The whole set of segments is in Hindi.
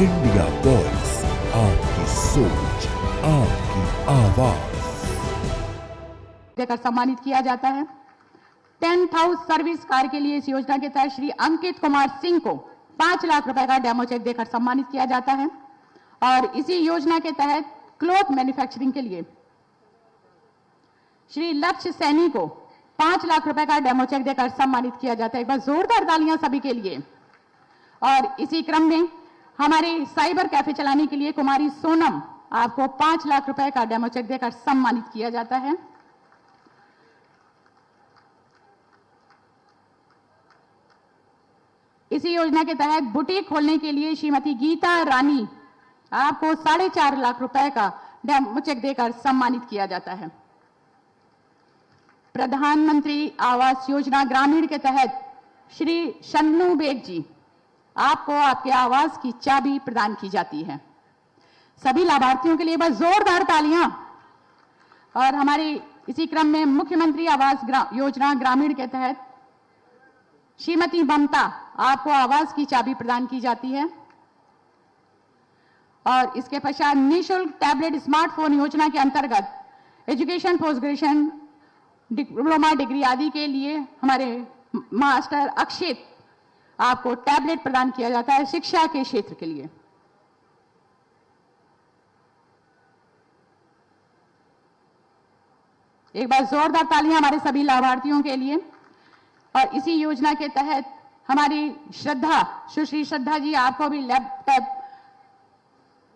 इंडिया वॉइस, आपकी सोच, आपकी आवाज। देकर सम्मानित किया जाता है। टेंट हाउस सर्विस कार के लिए इस योजना के तहत श्री अंकित कुमार सिंह को 5 लाख रुपए का डेमो चेक देकर सम्मानित किया जाता है। और इसी योजना के तहत क्लॉथ मैन्युफैक्चरिंग के लिए श्री लक्ष्य सैनी को 5 लाख रुपए का डेमो चेक देकर सम्मानित किया जाता है। एक बार जोरदार तालियां सभी के लिए। और इसी क्रम में हमारे साइबर कैफे चलाने के लिए कुमारी सोनम, आपको 5 लाख रुपए का डेमो चेक देकर सम्मानित किया जाता है। इसी योजना के तहत बुटीक खोलने के लिए श्रीमती गीता रानी, आपको 4.5 लाख रुपए का डेमो चेक देकर सम्मानित किया जाता है। प्रधानमंत्री आवास योजना ग्रामीण के तहत श्री शन्नू बेग जी, आपको आपके आवास की चाबी प्रदान की जाती है। सभी लाभार्थियों के लिए बस जोरदार तालियां। और हमारे इसी क्रम में मुख्यमंत्री आवास योजना ग्रामीण के तहत श्रीमती ममता, आपको आवास की चाबी प्रदान की जाती है। और इसके पश्चात निःशुल्क टैबलेट स्मार्टफोन योजना के अंतर्गत education, post graduation, diploma, degree आदि के लिए हमारे मास्टर अक्षित, आपको टैबलेट प्रदान किया जाता है शिक्षा के क्षेत्र के लिए। एक बार जोरदार तालियां हमारे सभी लाभार्थियों के लिए। और इसी योजना के तहत हमारी श्रद्धा, सुश्री श्रद्धा जी, आपको भी लैपटॉप,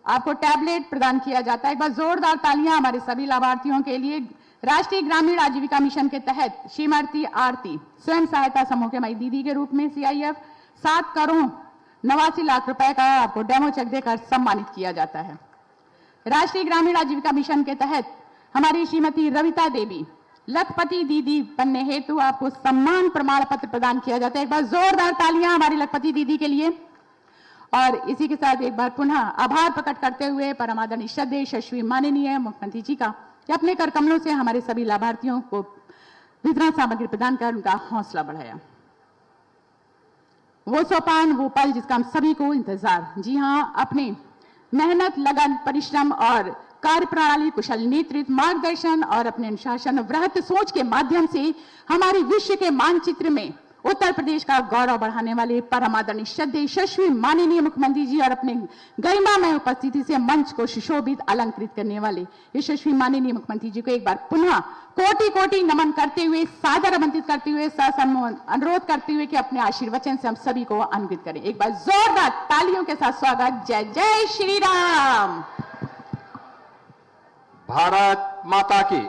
आपको टैबलेट प्रदान किया जाता है। एक बार जोरदार तालियां हमारे सभी लाभार्थियों के लिए। राष्ट्रीय ग्रामीण आजीविका मिशन के तहत श्रीमती आरती, स्वयं सहायता समूह के माई दीदी के रूप में CIF 7 करोड़ 89 लाख रुपए का आपको डेमो चेक देकर सम्मानित किया जाता है। राष्ट्रीय ग्रामीण आजीविका मिशन के तहत हमारी श्रीमती रविता देवी, लखपति दीदी बनने हेतु आपको सम्मान प्रमाण पत्र प्रदान किया जाता है। एक बार जोरदार तालियां हमारी लखपति दीदी के लिए। और इसी के साथ एक बार पुनः आभार प्रकट करते हुए परमादरणीय श्रद्धेय यशस्वी माननीय मुख्यमंत्री जी का, कि अपने कर कमलों से हमारे सभी लाभार्थियों को वितरण सामग्री प्रदान कर उनका हौसला बढ़ाया। वो सोपान, वो पल जिसका हम सभी को इंतजार। जी हां, अपने मेहनत, लगन, परिश्रम और कार्यप्रणाली, कुशल नेतृत्व, मार्गदर्शन और अपने अनुशासन, वृहत सोच के माध्यम से हमारे विश्व के मानचित्र में उत्तर प्रदेश का गौरव बढ़ाने वाले परमादरणीय श्रद्धेय यशस्वी माननीय मुख्यमंत्री जी और अपने गरिमा में उपस्थिति से मंच को सुशोभित, अलंकृत करने वाले यशस्वी माननीय मुख्यमंत्री जी को एक बार पुनः कोटि कोटि नमन करते हुए, सादर आमंत्रित करते हुए, ससम्मान अनुरोध करते हुए कि अपने आशीर्वचन से हम सभी को अन्वित करें। एक बार जोरदार तालियों के साथ स्वागत। जय जय श्री राम। भारत माता की।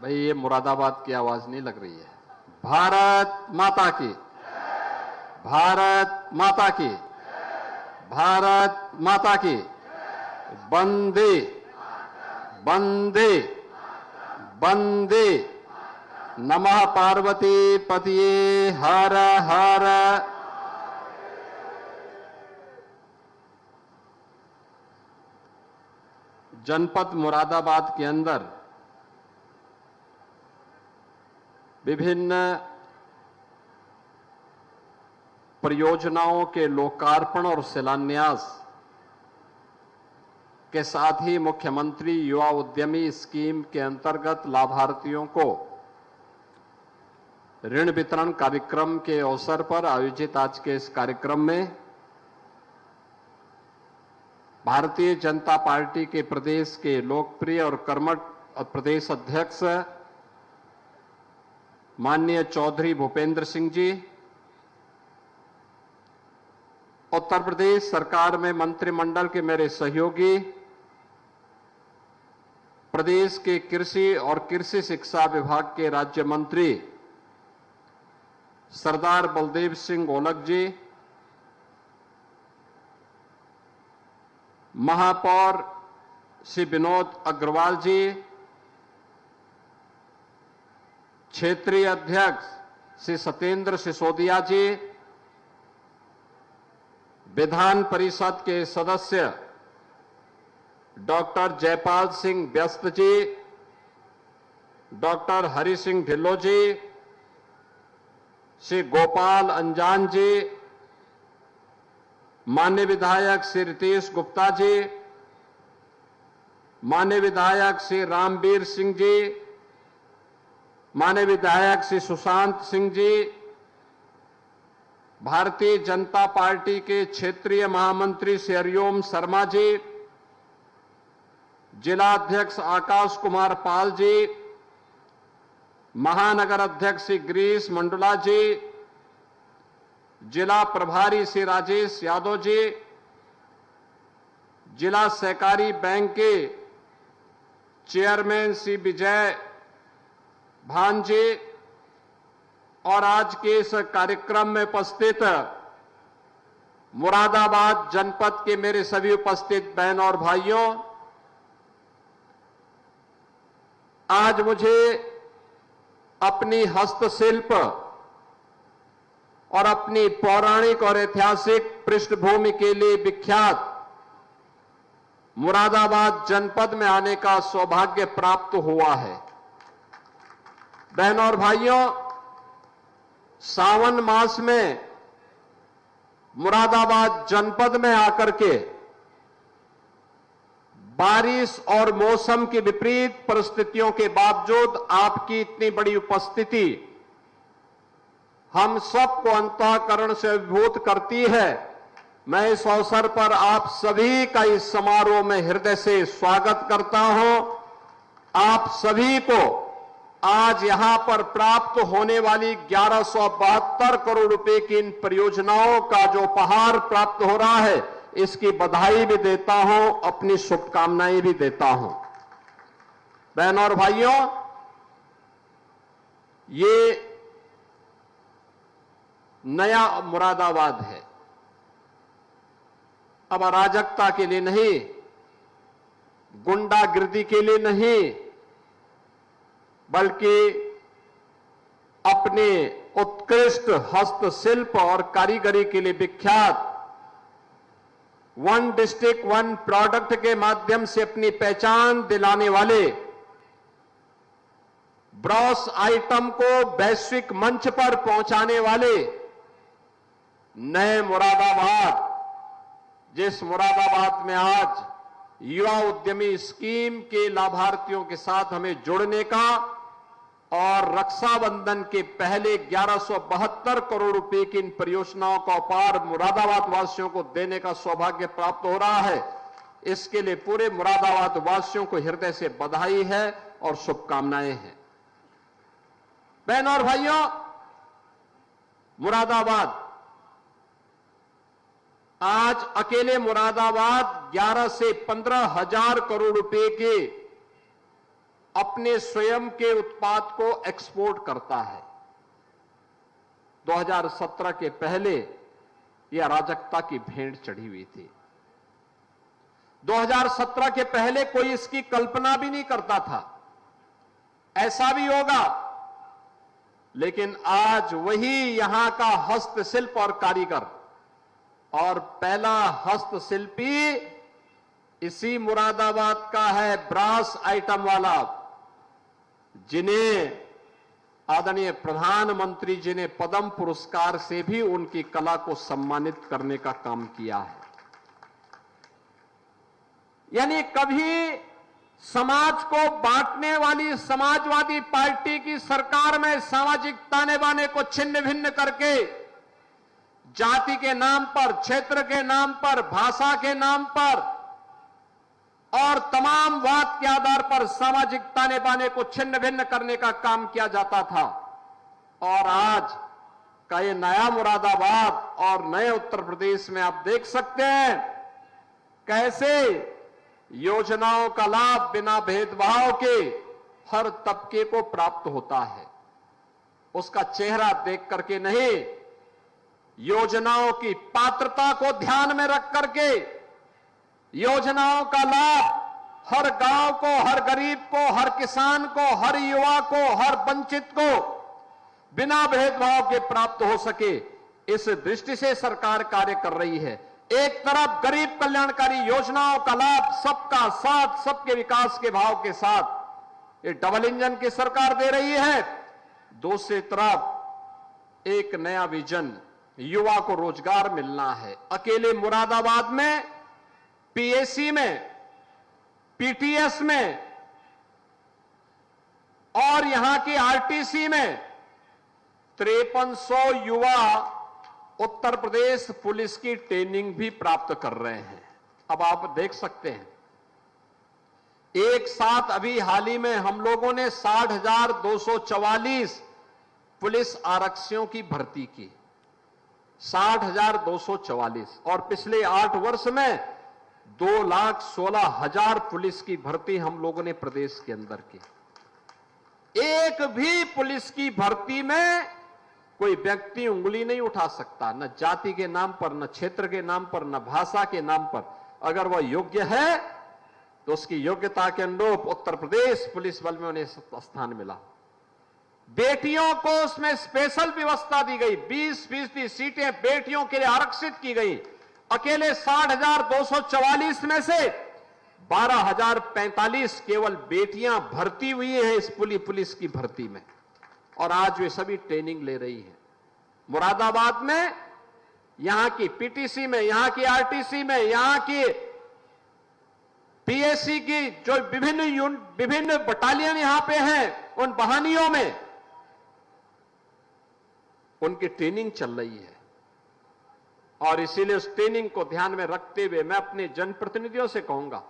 भाई ये मुरादाबाद की आवाज नहीं लग रही है। भारत माता की, भारत माता की, भारत माता की। वंदे वंदे वंदे। नमः पार्वती पतिये हर हर। जनपद मुरादाबाद के अंदर विभिन्न परियोजनाओं के लोकार्पण और शिलान्यास के साथ ही मुख्यमंत्री युवा उद्यमी स्कीम के अंतर्गत लाभार्थियों को ऋण वितरण कार्यक्रम के अवसर पर आयोजित आज के इस कार्यक्रम में भारतीय जनता पार्टी के प्रदेश के लोकप्रिय और कर्मठ प्रदेश अध्यक्ष माननीय चौधरी भूपेंद्र सिंह जी, उत्तर प्रदेश सरकार में मंत्रिमंडल के मेरे सहयोगी, प्रदेश के कृषि और कृषि शिक्षा विभाग के राज्य मंत्री सरदार बलदेव सिंह ओलख जी, महापौर श्री विनोद अग्रवाल जी, क्षेत्रीय अध्यक्ष श्री सत्येंद्र सिसोदिया जी, विधान परिषद के सदस्य डॉक्टर जयपाल सिंह व्यस्त जी, डॉक्टर हरि सिंह ढिल्लो जी, श्री गोपाल अंजान जी, माननीय विधायक श्री रितेश गुप्ता जी, माननीय विधायक श्री रामवीर सिंह जी, माननीय विधायक श्री सुशांत सिंह जी, भारतीय जनता पार्टी के क्षेत्रीय महामंत्री श्री हरिओम शर्मा जी, जिला अध्यक्ष आकाश कुमार पाल जी, महानगर अध्यक्ष श्री गिरीश मंडला जी, जिला प्रभारी श्री राजेश यादव जी, जिला सहकारी बैंक के चेयरमैन श्री विजय भान जी और आज के इस कार्यक्रम में उपस्थित मुरादाबाद जनपद के मेरे सभी उपस्थित बहन और भाइयों, आज मुझे अपनी हस्तशिल्प और अपनी पौराणिक और ऐतिहासिक पृष्ठभूमि के लिए विख्यात मुरादाबाद जनपद में आने का सौभाग्य प्राप्त हुआ है। बहनों और भाइयों, सावन मास में मुरादाबाद जनपद में आकर के बारिश और मौसम की विपरीत परिस्थितियों के बावजूद आपकी इतनी बड़ी उपस्थिति हम सबको अंतःकरण से अभिभूत करती है। मैं इस अवसर पर आप सभी का इस समारोह में हृदय से स्वागत करता हूं। आप सभी को आज यहां पर प्राप्त होने वाली 1172 करोड़ रुपए की इन परियोजनाओं का जो उपहार प्राप्त हो रहा है, इसकी बधाई भी देता हूं, अपनी शुभकामनाएं भी देता हूं। बहनों और भाइयों, ये नया मुरादाबाद है। अब अराजकता के लिए नहीं, गुंडागिर्दी के लिए नहीं, बल्कि अपने उत्कृष्ट हस्तशिल्प और कारीगरी के लिए विख्यात वन डिस्ट्रिक्ट वन प्रोडक्ट के माध्यम से अपनी पहचान दिलाने वाले, ब्रॉस आइटम को वैश्विक मंच पर पहुंचाने वाले नए मुरादाबाद, जिस मुरादाबाद में आज युवा उद्यमी स्कीम के लाभार्थियों के साथ हमें जुड़ने का और रक्षाबंधन के पहले 1172 करोड़ रुपए की इन परियोजनाओं का उपहार मुरादाबाद वासियों को देने का सौभाग्य प्राप्त हो रहा है, इसके लिए पूरे मुरादाबाद वासियों को हृदय से बधाई है और शुभकामनाएं हैं। बहनों और भाइयों, मुरादाबाद आज अकेले मुरादाबाद 11 से 15 हजार करोड़ रुपए के अपने स्वयं के उत्पाद को एक्सपोर्ट करता है। 2017 के पहले यह अराजकता की भेंट चढ़ी हुई थी। 2017 के पहले कोई इसकी कल्पना भी नहीं करता था ऐसा भी होगा, लेकिन आज वही यहां का हस्तशिल्प और कारीगर और पहला हस्तशिल्पी इसी मुरादाबाद का है, ब्रास आइटम वाला, जिन्हें आदरणीय प्रधानमंत्री जी ने पद्म पुरस्कार से भी उनकी कला को सम्मानित करने का काम किया है। यानी कभी समाज को बांटने वाली समाजवादी पार्टी की सरकार में सामाजिक ताने बाने को छिन्न भिन्न करके जाति के नाम पर, क्षेत्र के नाम पर, भाषा के नाम पर और तमाम वाद के आधार पर सामाजिक ताने बाने को छिन्न भिन्न करने का काम किया जाता था। और आज का ये नया मुरादाबाद और नए उत्तर प्रदेश में आप देख सकते हैं कैसे योजनाओं का लाभ बिना भेदभाव के हर तबके को प्राप्त होता है। उसका चेहरा देख करके नहीं, योजनाओं की पात्रता को ध्यान में रख करके योजनाओं का लाभ हर गांव को, हर गरीब को, हर किसान को, हर युवा को, हर वंचित को बिना भेदभाव के प्राप्त हो सके, इस दृष्टि से सरकार कार्य कर रही है। एक तरफ गरीब कल्याणकारी योजनाओं का लाभ सबका साथ, सबके विकास के भाव के साथ ये डबल इंजन की सरकार दे रही है, दूसरी तरफ एक नया विजन युवा को रोजगार मिलना है। अकेले मुरादाबाद में पीएसी में, पीटीएस में और यहां की आरटीसी में 5300 युवा उत्तर प्रदेश पुलिस की ट्रेनिंग भी प्राप्त कर रहे हैं। अब आप देख सकते हैं, एक साथ अभी हाल ही में हम लोगों ने 60,244 पुलिस आरक्षियों की भर्ती की, 60,244, और पिछले 8 वर्ष में 2,16,000 पुलिस की भर्ती हम लोगों ने प्रदेश के अंदर की। एक भी पुलिस की भर्ती में कोई व्यक्ति उंगली नहीं उठा सकता, न जाति के नाम पर, न क्षेत्र के नाम पर, न भाषा के नाम पर। अगर वह योग्य है तो उसकी योग्यता के अनुरूप उत्तर प्रदेश पुलिस बल में उन्हें स्थान मिला। बेटियों को उसमें स्पेशल व्यवस्था दी गई, 20% सीटें बेटियों के लिए आरक्षित की गई। अकेले 60,244 में से 12,045 केवल बेटियां भर्ती हुई हैं इस पुलिस की भर्ती में, और आज वे सभी ट्रेनिंग ले रही हैं। मुरादाबाद में, यहां की पीटीसी में, यहां की आरटीसी में, यहां की पीएससी की जो विभिन्न बटालियन यहां पे हैं, उन बहानियों में उनकी ट्रेनिंग चल रही है। और इसीलिए उस ट्रेनिंग को ध्यान में रखते हुए मैं अपने जनप्रतिनिधियों से कहूंगा,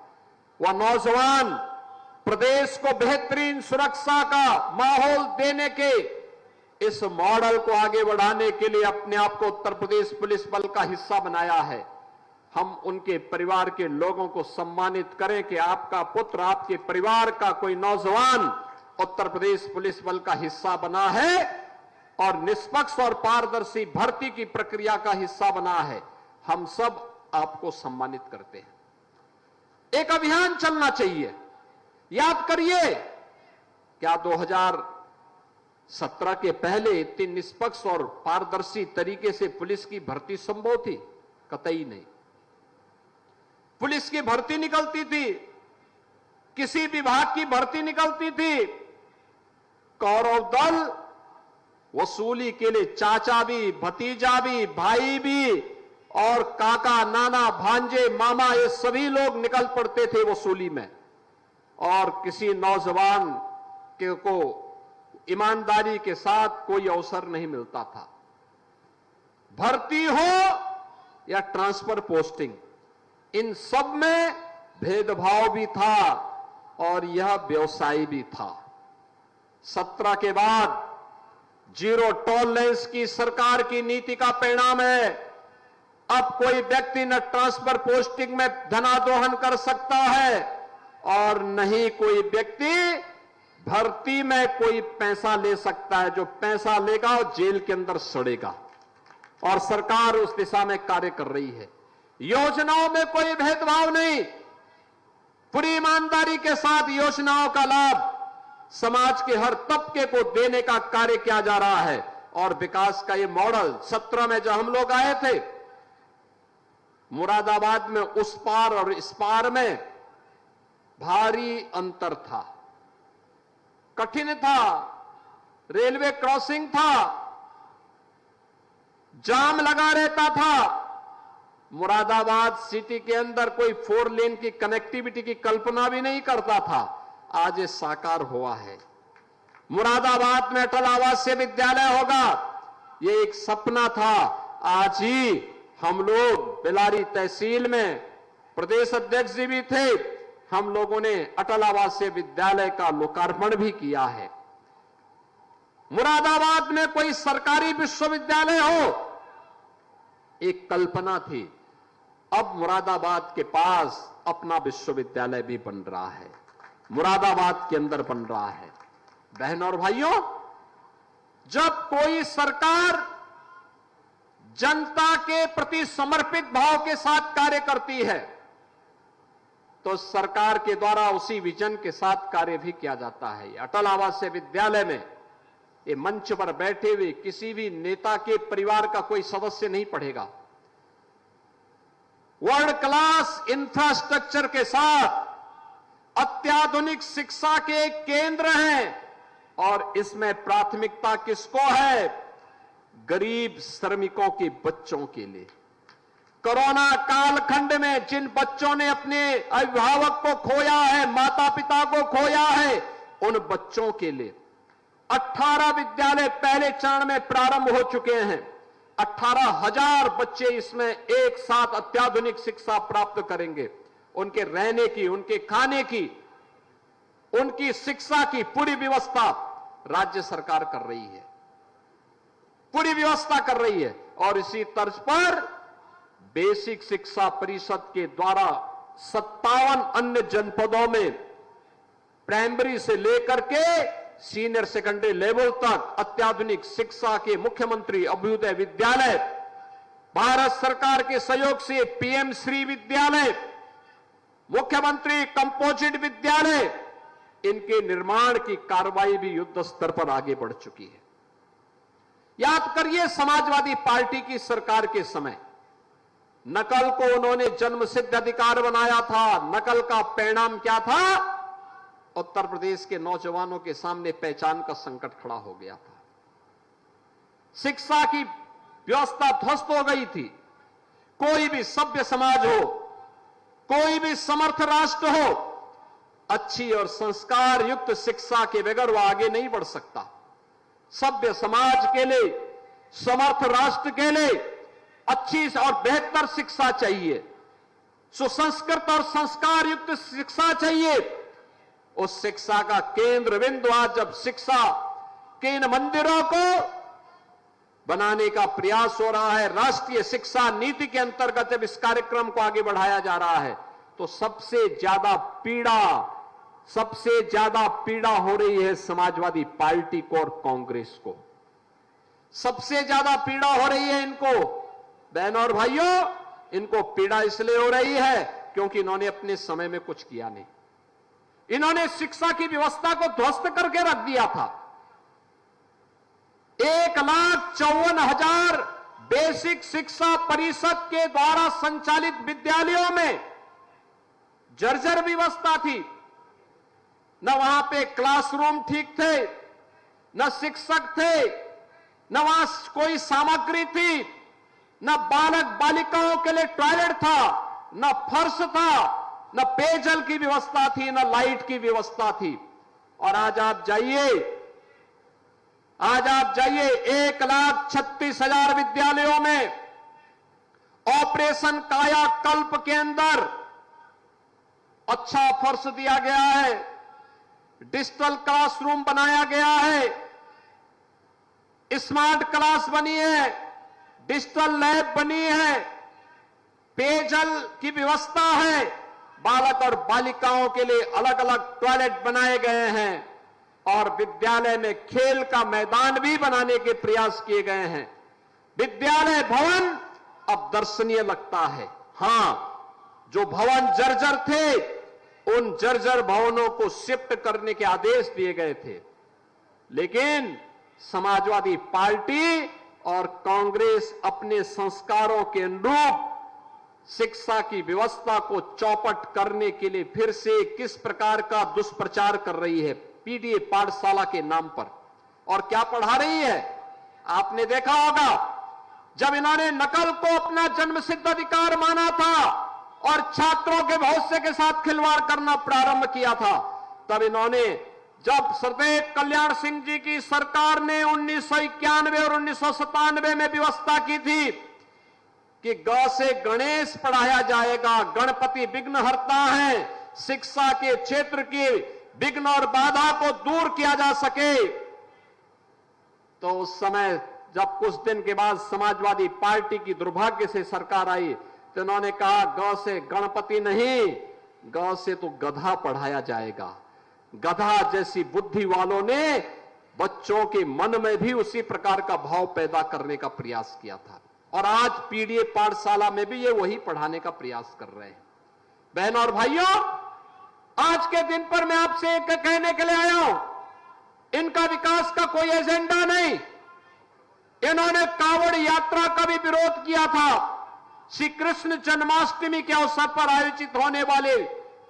वह नौजवान प्रदेश को बेहतरीन सुरक्षा का माहौल देने के इस मॉडल को आगे बढ़ाने के लिए अपने आप को उत्तर प्रदेश पुलिस बल का हिस्सा बनाया है। हम उनके परिवार के लोगों को सम्मानित करें कि आपका पुत्र, आपके परिवार का कोई नौजवान उत्तर प्रदेश पुलिस बल का हिस्सा बना है और निष्पक्ष और पारदर्शी भर्ती की प्रक्रिया का हिस्सा बना है। हम सब आपको सम्मानित करते हैं। एक अभियान चलना चाहिए। याद करिए, क्या 2017 के पहले इतनी निष्पक्ष और पारदर्शी तरीके से पुलिस की भर्ती संभव थी? कतई नहीं। पुलिस की भर्ती निकलती थी, किसी विभाग की भर्ती निकलती थी, कौरव दल वसूली के लिए चाचा भी, भतीजा भी, भाई भी और काका, नाना, भांजे, मामा, ये सभी लोग निकल पड़ते थे वसूली में, और किसी नौजवान को ईमानदारी के साथ कोई अवसर नहीं मिलता था। भर्ती हो या ट्रांसफर पोस्टिंग, इन सब में भेदभाव भी था और यह व्यवसाय भी था। 17 के बाद जीरो टॉलरेंस की सरकार की नीति का परिणाम है। अब कोई व्यक्ति न ट्रांसफर पोस्टिंग में धनादोहन कर सकता है और न ही कोई व्यक्ति भर्ती में कोई पैसा ले सकता है। जो पैसा लेगा वो जेल के अंदर सड़ेगा, और सरकार उस दिशा में कार्य कर रही है। योजनाओं में कोई भेदभाव नहीं, पूरी ईमानदारी के साथ योजनाओं का लाभ समाज के हर तबके को देने का कार्य किया जा रहा है। और विकास का ये मॉडल 17 में जब हम लोग आए थे, मुरादाबाद में उस पार और इस पार में भारी अंतर था, कठिन था, रेलवे क्रॉसिंग था, जाम लगा रहता था। मुरादाबाद सिटी के अंदर कोई 4 लेन की कनेक्टिविटी की कल्पना भी नहीं करता था। आज ये साकार हुआ है। मुरादाबाद में अटल आवासीय विद्यालय होगा, ये एक सपना था। आज ही हम लोग बेलारी तहसील में, प्रदेश अध्यक्ष जी भी थे, हम लोगों ने अटल आवासीय विद्यालय का लोकार्पण भी किया है। मुरादाबाद में कोई सरकारी विश्वविद्यालय हो, एक कल्पना थी। अब मुरादाबाद के पास अपना विश्वविद्यालय भी बन रहा है, मुरादाबाद के अंदर बन रहा है। बहनों और भाइयों, जब कोई सरकार जनता के प्रति समर्पित भाव के साथ कार्य करती है तो सरकार के द्वारा उसी विजन के साथ कार्य भी किया जाता है। अटल आवासीय विद्यालय में ये मंच पर बैठे हुए किसी भी नेता के परिवार का कोई सदस्य नहीं पढ़ेगा। वर्ल्ड क्लास इंफ्रास्ट्रक्चर के साथ अत्याधुनिक शिक्षा के केंद्र हैं, और इसमें प्राथमिकता किसको है? गरीब श्रमिकों के बच्चों के लिए। कोरोना कालखंड में जिन बच्चों ने अपने अभिभावक को खोया है, माता पिता को खोया है, उन बच्चों के लिए 18 विद्यालय पहले चरण में प्रारंभ हो चुके हैं। 18,000 बच्चे इसमें एक साथ अत्याधुनिक शिक्षा प्राप्त करेंगे। उनके रहने की, उनके खाने की, उनकी शिक्षा की पूरी व्यवस्था राज्य सरकार कर रही है, पूरी व्यवस्था कर रही है। और इसी तर्ज पर बेसिक शिक्षा परिषद के द्वारा 57 अन्य जनपदों में प्राइमरी से लेकर के सीनियर सेकेंडरी लेवल तक अत्याधुनिक शिक्षा के मुख्यमंत्री अभ्युदय विद्यालय, भारत सरकार के सहयोग से पीएम श्री विद्यालय, मुख्यमंत्री कंपोजिट विद्यालय, इनके निर्माण की कार्रवाई भी युद्ध स्तर पर आगे बढ़ चुकी है। याद करिए, समाजवादी पार्टी की सरकार के समय नकल को उन्होंने जन्मसिद्ध अधिकार बनाया था। नकल का परिणाम क्या था? उत्तर प्रदेश के नौजवानों के सामने पहचान का संकट खड़ा हो गया था। शिक्षा की व्यवस्था ध्वस्त हो गई थी। कोई भी सभ्य समाज हो, कोई भी समर्थ राष्ट्र हो, अच्छी और संस्कार युक्त शिक्षा के बगैर वो आगे नहीं बढ़ सकता। सभ्य समाज के लिए, समर्थ राष्ट्र के लिए अच्छी और बेहतर शिक्षा चाहिए, सुसंस्कृत और संस्कार युक्त शिक्षा चाहिए। उस शिक्षा का केंद्र बिंदु आज जब शिक्षा के इन मंदिरों को बनाने का प्रयास हो रहा है, राष्ट्रीय शिक्षा नीति के अंतर्गत जब इस कार्यक्रम को आगे बढ़ाया जा रहा है, तो सबसे ज्यादा पीड़ा हो रही है समाजवादी पार्टी को और कांग्रेस को। सबसे ज्यादा पीड़ा हो रही है इनको। बहनों और भाइयों, इनको पीड़ा इसलिए हो रही है क्योंकि इन्होंने अपने समय में कुछ किया नहीं। इन्होंने शिक्षा की व्यवस्था को ध्वस्त करके रख दिया था। 1,54,000 बेसिक शिक्षा परिषद के द्वारा संचालित विद्यालयों में जर्जर व्यवस्था थी। न वहां पे क्लासरूम ठीक थे, न शिक्षक थे, न वहां कोई सामग्री थी, न बालक बालिकाओं के लिए टॉयलेट था, न फर्श था, न पेयजल की व्यवस्था थी, न लाइट की व्यवस्था थी। और आज आप जाइए 1,36,000 विद्यालयों में ऑपरेशन कायाकल्प के अंदर अच्छा फर्श दिया गया है, डिजिटल क्लासरूम बनाया गया है, स्मार्ट क्लास बनी है, डिजिटल लैब बनी है, पेयजल की व्यवस्था है, बालक और बालिकाओं के लिए अलग अलग टॉयलेट बनाए गए हैं और विद्यालय में खेल का मैदान भी बनाने के प्रयास किए गए हैं। विद्यालय भवन अब दर्शनीय लगता है। हां, जो भवन जर्जर थे, उन जर्जर भवनों को शिफ्ट करने के आदेश दिए गए थे, लेकिन समाजवादी पार्टी और कांग्रेस अपने संस्कारों के अनुरूप शिक्षा की व्यवस्था को चौपट करने के लिए फिर से किस प्रकार का दुष्प्रचार कर रही है पीडीए पाठशाला के नाम पर। और क्या पढ़ा रही है? आपने देखा होगा, जब इन्होंने नकल को अपना जन्मसिद्ध अधिकार माना था और छात्रों के भविष्य के साथ खिलवाड़ करना प्रारंभ किया था, तब इन्होंने, जब सरदेव कल्याण सिंह जी की सरकार ने 1991 और 1997 में व्यवस्था की थी कि ग से गणेश पढ़ाया जाएगा, गणपति विघ्नहर्ता है, शिक्षा के क्षेत्र की विघ्न और बाधा को दूर किया जा सके, तो उस समय जब कुछ दिन के बाद समाजवादी पार्टी की दुर्भाग्य से सरकार आई, तो उन्होंने कहा ग से गणपति नहीं, ग से तो गधा पढ़ाया जाएगा। गधा जैसी बुद्धि वालों ने बच्चों के मन में भी उसी प्रकार का भाव पैदा करने का प्रयास किया था, और आज पीडीए पाठशाला में भी ये वही पढ़ाने का प्रयास कर रहे हैं। बहनों और भाइयों, आज के दिन पर मैं आपसे एक कहने के लिए आया हूं, इनका विकास का कोई एजेंडा नहीं। इन्होंने कांवड़ यात्रा का भी विरोध किया था। श्री कृष्ण जन्माष्टमी के अवसर पर आयोजित होने वाले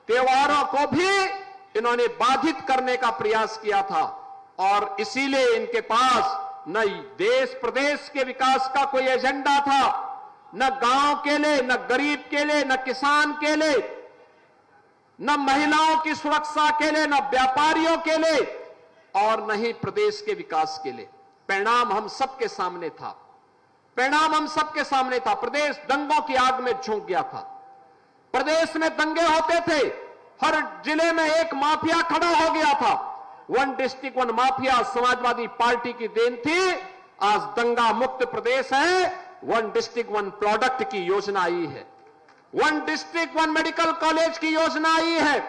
त्योहारों को भी इन्होंने बाधित करने का प्रयास किया था, और इसीलिए इनके पास न देश प्रदेश के विकास का कोई एजेंडा था, न गांव के लिए, न गरीब के लिए, न किसान के लिए, न महिलाओं की सुरक्षा के लिए, न व्यापारियों के लिए और न ही प्रदेश के विकास के लिए। परिणाम हम सबके सामने था, परिणाम हम सबके सामने था। प्रदेश दंगों की आग में झोंक गया था। प्रदेश में दंगे होते थे, हर जिले में एक माफिया खड़ा हो गया था। One district one mafia Samajwadi party की देन थी। आज दंगा मुक्त प्रदेश है। वन डिस्ट्रिक्ट वन प्रोडक्ट की योजना आई है, one district one medical college की योजना आई है,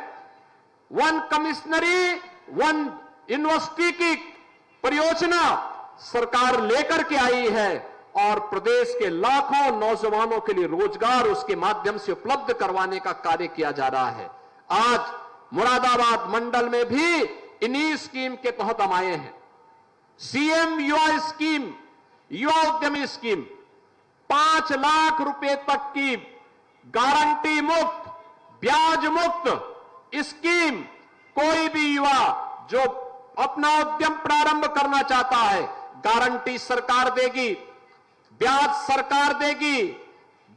वन कमिश्नरी वन यूनिवर्सिटी की परियोजना सरकार लेकर के आई है और प्रदेश के लाखों नौजवानों के लिए रोजगार उसके माध्यम से उपलब्ध करवाने का कार्य किया जा रहा है। आज मुरादाबाद मंडल में भी इन्हीं स्कीम के तहत हम आए हैं। सीएम युवा स्कीम, युवा उद्यमी स्कीम, 5 लाख रुपए तक की गारंटी मुक्त, ब्याज मुक्त स्कीम। कोई भी युवा जो अपना उद्यम प्रारंभ करना चाहता है, गारंटी सरकार देगी, ब्याज सरकार देगी,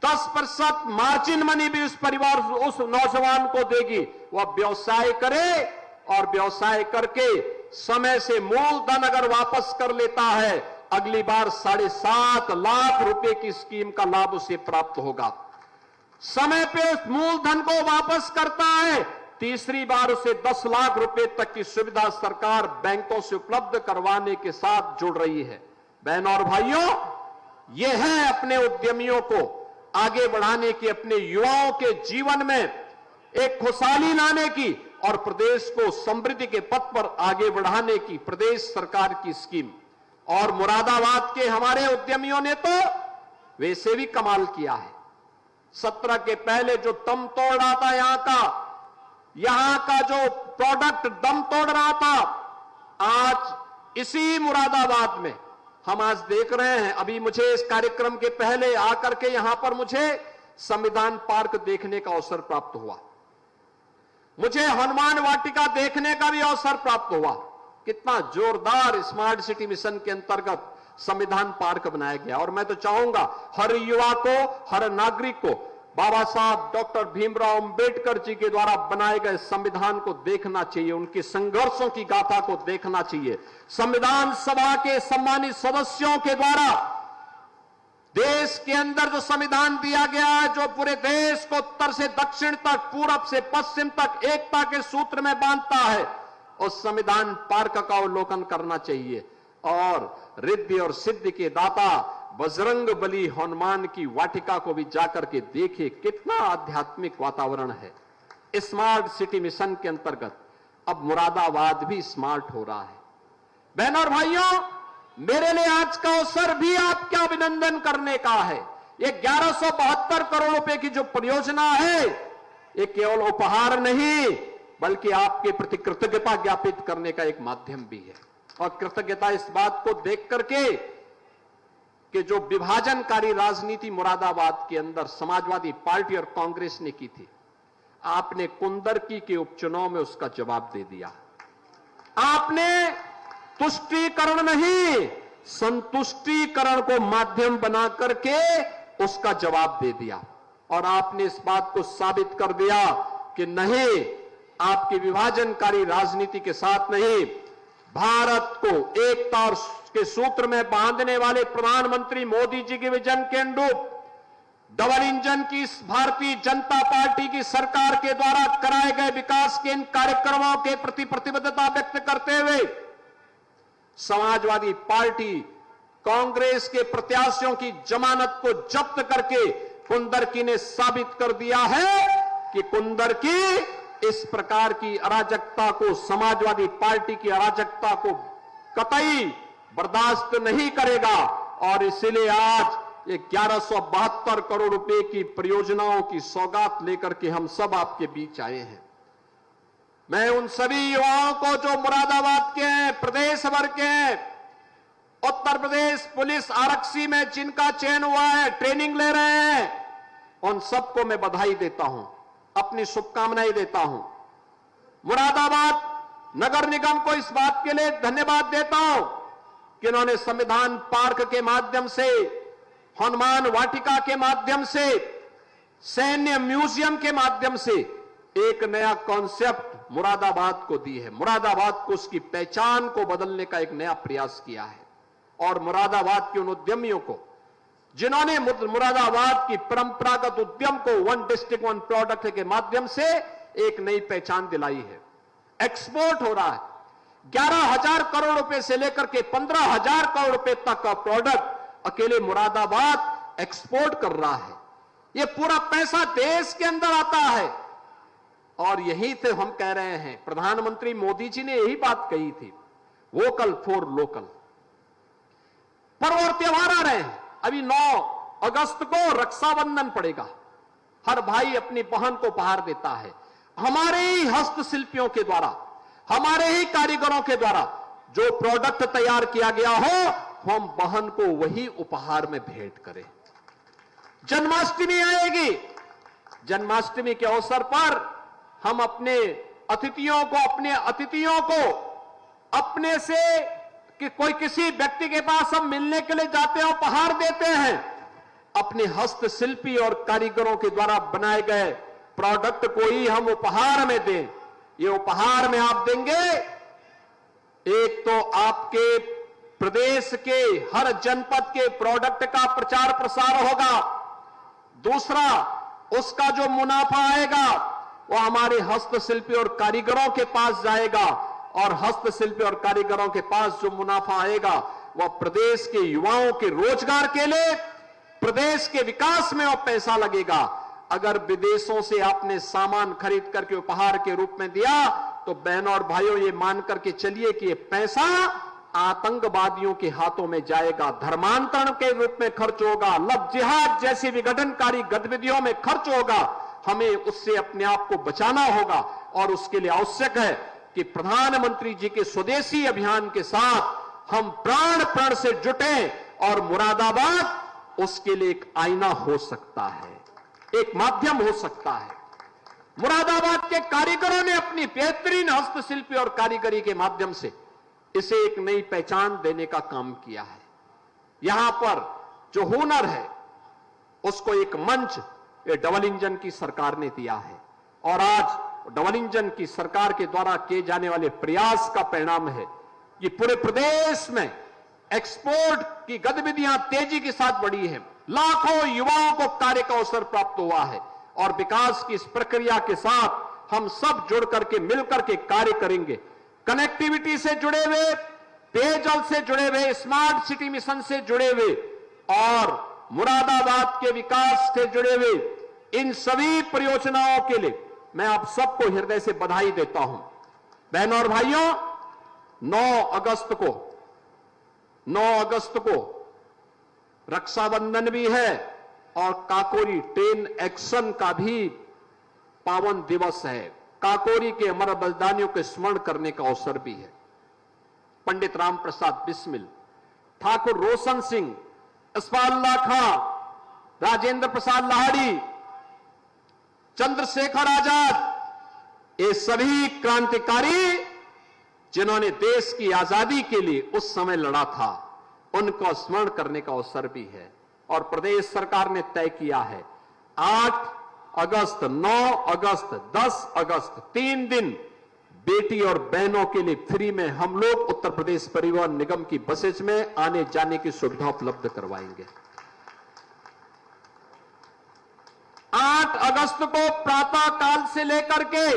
10% मार्जिन मनी भी उस परिवार, उस नौजवान को देगी। वह व्यवसाय करे और व्यवसाय करके समय से मूलधन अगर वापस कर लेता है, अगली बार 7.5 लाख रुपए की स्कीम का लाभ उसे प्राप्त होगा। समय पे उस मूलधन को वापस करता है, तीसरी बार उसे 10 लाख रुपए तक की सुविधा सरकार बैंकों से उपलब्ध करवाने के साथ जुड़ रही है। बहनों और भाइयों, यह है अपने उद्यमियों को आगे बढ़ाने की, अपने युवाओं के जीवन में एक खुशहाली लाने की और प्रदेश को समृद्धि के पथ पर आगे बढ़ाने की प्रदेश सरकार की स्कीम। और मुरादाबाद के हमारे उद्यमियों ने तो वैसे भी कमाल किया है। 17 के पहले जो दम तोड़ रहा था, यहां का जो प्रोडक्ट दम तोड़ रहा था, आज इसी मुरादाबाद में हम आज देख रहे हैं। अभी मुझे इस कार्यक्रम के पहले आकर के यहां पर मुझे संविधान पार्क देखने का अवसर प्राप्त हुआ, मुझे हनुमान वाटिका देखने का भी अवसर प्राप्त हुआ। कितना जोरदार स्मार्ट सिटी मिशन के अंतर्गत संविधान पार्क बनाया गया। और मैं तो चाहूंगा हर युवा को, हर नागरिक को बाबा साहब डॉक्टर भीमराव अंबेडकर जी के द्वारा बनाए गए संविधान को देखना चाहिए, उनके संघर्षों की गाथा को देखना चाहिए। संविधान सभा के सम्मानित सदस्यों के द्वारा देश के अंदर जो संविधान दिया गया है, जो पूरे देश को उत्तर से दक्षिण तक, पूरब से पश्चिम तक एकता के सूत्र में बांधता है, उस संविधान पार्क का अवलोकन करना चाहिए। और रिद्धि और सिद्धि के दाता बजरंग बली हनुमान की वाटिका को भी जाकर के देखे, कितना आध्यात्मिक वातावरण है। स्मार्ट सिटी मिशन के अंतर्गत अब मुरादाबाद भी स्मार्ट हो रहा है। बहनों और भाइयों, मेरे लिए आज का अवसर भी आपका अभिनंदन करने का है। ये 1172 करोड़ रुपए की जो परियोजना है, ये केवल उपहार नहीं बल्कि आपके प्रति कृतज्ञता ज्ञापित करने का एक माध्यम भी है। और कृतज्ञता इस बात को देख करके कि जो विभाजनकारी राजनीति मुरादाबाद के अंदर समाजवादी पार्टी और कांग्रेस ने की थी, आपने कुंदरकी के उपचुनाव में उसका जवाब दे दिया। आपने तुष्टीकरण नहीं, संतुष्टीकरण को माध्यम बना करके उसका जवाब दे दिया। और आपने इस बात को साबित कर दिया कि नहीं, आपकी विभाजनकारी राजनीति के साथ नहीं, भारत को एकता के सूत्र में बांधने वाले प्रधानमंत्री मोदी जी के विजन के अनुरूप डबल इंजन की इस भारतीय जनता पार्टी की सरकार के द्वारा कराए गए विकास के इन कार्यक्रमों के प्रति प्रतिबद्धता व्यक्त करते हुए समाजवादी पार्टी कांग्रेस के प्रत्याशियों की जमानत को जब्त करके कुंदरकी ने साबित कर दिया है कि कुंदरकी इस प्रकार की अराजकता को, समाजवादी पार्टी की अराजकता को कतई बर्दाश्त नहीं करेगा। और इसलिए आज ये 1172 करोड़ रुपए की परियोजनाओं की सौगात लेकर के हम सब आपके बीच आए हैं। मैं उन सभी युवाओं को जो मुरादाबाद के हैं, प्रदेश भर के हैं, उत्तर प्रदेश पुलिस आरक्षी में जिनका चयन हुआ है, ट्रेनिंग ले रहे हैं, उन सबको मैं बधाई देता हूं, अपनी शुभकामनाएं देता हूं। मुरादाबाद नगर निगम को इस बात के लिए धन्यवाद देता हूं कि इन्होंने संविधान पार्क के माध्यम से, हनुमान वाटिका के माध्यम से, सैन्य म्यूजियम के माध्यम से एक नया कॉन्सेप्ट मुरादाबाद को दी है। मुरादाबाद को, उसकी पहचान को बदलने का एक नया प्रयास किया है। और मुरादाबाद के उन उद्यमियों को जिन्होंने मुरादाबाद की परंपरागत उद्यम को वन डिस्ट्रिक्ट वन प्रोडक्ट के माध्यम से एक नई पहचान दिलाई है। एक्सपोर्ट हो रहा है। 11,000 करोड़ रुपए से लेकर के 15,000 करोड़ रुपए तक का प्रोडक्ट अकेले मुरादाबाद एक्सपोर्ट कर रहा है। ये पूरा पैसा देश के अंदर आता है। और यही से हम कह रहे हैं, प्रधानमंत्री मोदी जी ने यही बात कही थी, वोकल फॉर लोकल। पर्व और त्योहार आ रहे हैं। अभी 9 अगस्त को रक्षाबंधन पड़ेगा। हर भाई अपनी बहन को उपहार देता है। हमारे ही हस्तशिल्पियों के द्वारा, हमारे ही कारीगरों के द्वारा जो प्रोडक्ट तैयार किया गया हो, हम बहन को वही उपहार में भेंट करें। जन्माष्टमी आएगी। जन्माष्टमी के अवसर पर हम अपने अतिथियों को अपने से कि कोई किसी व्यक्ति के पास हम मिलने के लिए जाते हैं, उपहार देते हैं। अपने हस्तशिल्पी और कारीगरों के द्वारा बनाए गए प्रोडक्ट को ही हम उपहार में दें। ये उपहार में आप देंगे, एक तो आपके प्रदेश के हर जनपद के प्रोडक्ट का प्रचार प्रसार होगा, दूसरा उसका जो मुनाफा आएगा वो हमारे हस्तशिल्पी और कारीगरों के पास जाएगा, और हस्तशिल्पी और कारीगरों के पास जो मुनाफा आएगा वह प्रदेश के युवाओं के रोजगार के लिए, प्रदेश के विकास में वो पैसा लगेगा। अगर विदेशों से आपने सामान खरीद करके उपहार के रूप में दिया तो बहनों और भाइयों, ये मान करके चलिए कि ये पैसा आतंकवादियों के हाथों में जाएगा, धर्मांतरण के रूप में खर्च होगा, लव जिहाद जैसी विघटनकारी गतिविधियों में खर्च होगा। हमें उससे अपने आप को बचाना होगा और उसके लिए आवश्यक है कि प्रधानमंत्री जी के स्वदेशी अभियान के साथ हम प्राण से जुटे, और मुरादाबाद उसके लिए एक आईना हो सकता है, एक माध्यम हो सकता है। मुरादाबाद के कारीगरों ने अपनी बेहतरीन हस्तशिल्पी और कारीगरी के माध्यम से इसे एक नई पहचान देने का काम किया है। यहां पर जो हुनर है उसको एक मंच डबल इंजन की सरकार ने दिया है, और आज डबल इंजन की सरकार के द्वारा किए जाने वाले प्रयास का परिणाम है कि पूरे प्रदेश में एक्सपोर्ट की गतिविधियां तेजी के साथ बढ़ी है। लाखों युवाओं को कार्य का अवसर प्राप्त हुआ है, और विकास की इस प्रक्रिया के साथ हम सब जुड़ करके मिलकर के कार्य करेंगे। कनेक्टिविटी से जुड़े हुए, पेयजल से जुड़े हुए, स्मार्ट सिटी मिशन से जुड़े हुए और मुरादाबाद के विकास से जुड़े हुए इन सभी परियोजनाओं के लिए मैं आप सबको हृदय से बधाई देता हूं। बहनों और भाइयों, 9 अगस्त को रक्षाबंधन भी है और काकोरी ट्रेन एक्शन का भी पावन दिवस है। काकोरी के अमर बलिदानियों के स्मरण करने का अवसर भी है। पंडित राम प्रसाद बिस्मिल, ठाकुर रोशन सिंह, यशपाल खां, राजेंद्र प्रसाद लाहिड़ी, चंद्रशेखर आजाद, ये सभी क्रांतिकारी जिन्होंने देश की आजादी के लिए उस समय लड़ा था, उनको स्मरण करने का अवसर भी है। और प्रदेश सरकार ने तय किया है 8 अगस्त, 9 अगस्त, 10 अगस्त 3 दिन बेटी और बहनों के लिए फ्री में हम लोग उत्तर प्रदेश परिवहन निगम की बसेज में आने जाने की सुविधा उपलब्ध करवाएंगे। 8 अगस्त को प्रातः काल से लेकर के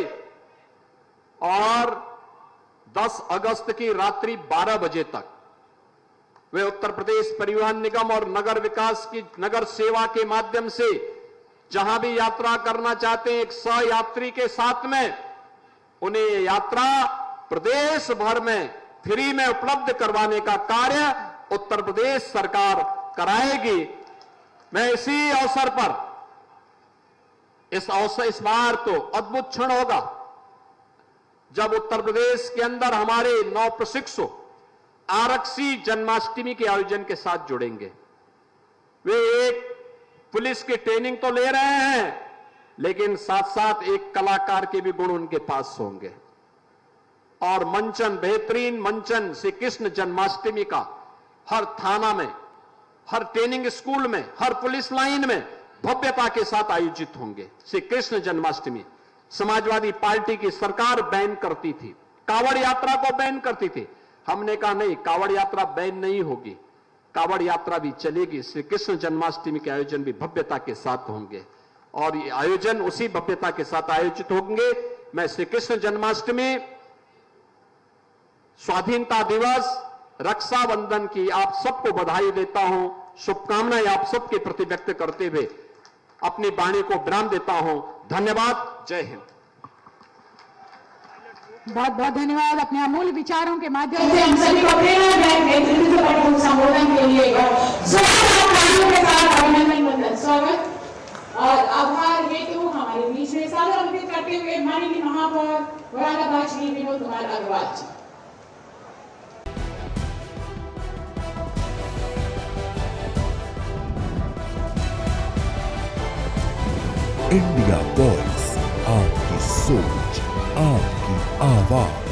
और 10 अगस्त की रात्रि 12 बजे तक वे उत्तर प्रदेश परिवहन निगम और नगर विकास की नगर सेवा के माध्यम से जहां भी यात्रा करना चाहते हैं, एक सहयात्री के साथ में उन्हें ये यात्रा प्रदेश भर में फ्री में उपलब्ध करवाने का कार्य उत्तर प्रदेश सरकार कराएगी। मैं इसी अवसर पर इस बार तो अद्भुत क्षण होगा जब उत्तर प्रदेश के अंदर हमारे 9 प्रशिक्षु आरक्षी जन्माष्टमी के आयोजन के साथ जुड़ेंगे। वे एक पुलिस की ट्रेनिंग तो ले रहे हैं, लेकिन साथ साथ एक कलाकार के भी गुण उनके पास होंगे। और मंचन, बेहतरीन मंचन श्री कृष्ण जन्माष्टमी का हर थाना में, हर ट्रेनिंग स्कूल में, हर पुलिस लाइन में भव्यता के साथ आयोजित होंगे। श्री कृष्ण जन्माष्टमी समाजवादी पार्टी की सरकार बैन करती थी, कावड़ यात्रा को बैन करती थी। हमने कहा नहीं, कावड़ यात्रा बैन नहीं होगी, कावड़ यात्रा भी चलेगी। श्री कृष्ण जन्माष्टमी के आयोजन भी भव्यता के साथ होंगे और ये आयोजन उसी भव्यता के साथ आयोजित होंगे। मैं श्री कृष्ण जन्माष्टमी, स्वाधीनता दिवस, रक्षाबंधन की आप सबको बधाई देता हूं, शुभकामनाएं आप सबके प्रति व्यक्त करते हुए अपनी वाणी को विराम देता हूं। धन्यवाद। जय हिंद। बहुत बहुत धन्यवाद। अपने अमूल्य विचारों के माध्यम से हम सभी को प्रेरणादायक नेतृत्व पर संबोधन के लिए के साथ अभिनंदन स्वागत और आभार हेतु हमारे बीच में सादर आमंत्रित करते हुए माननीय महापौर औरंगाबाद श्री विनोद कुमार अग्रवाल जी। इंडिया वॉइस, आपकी सोच, आपकी आवाज।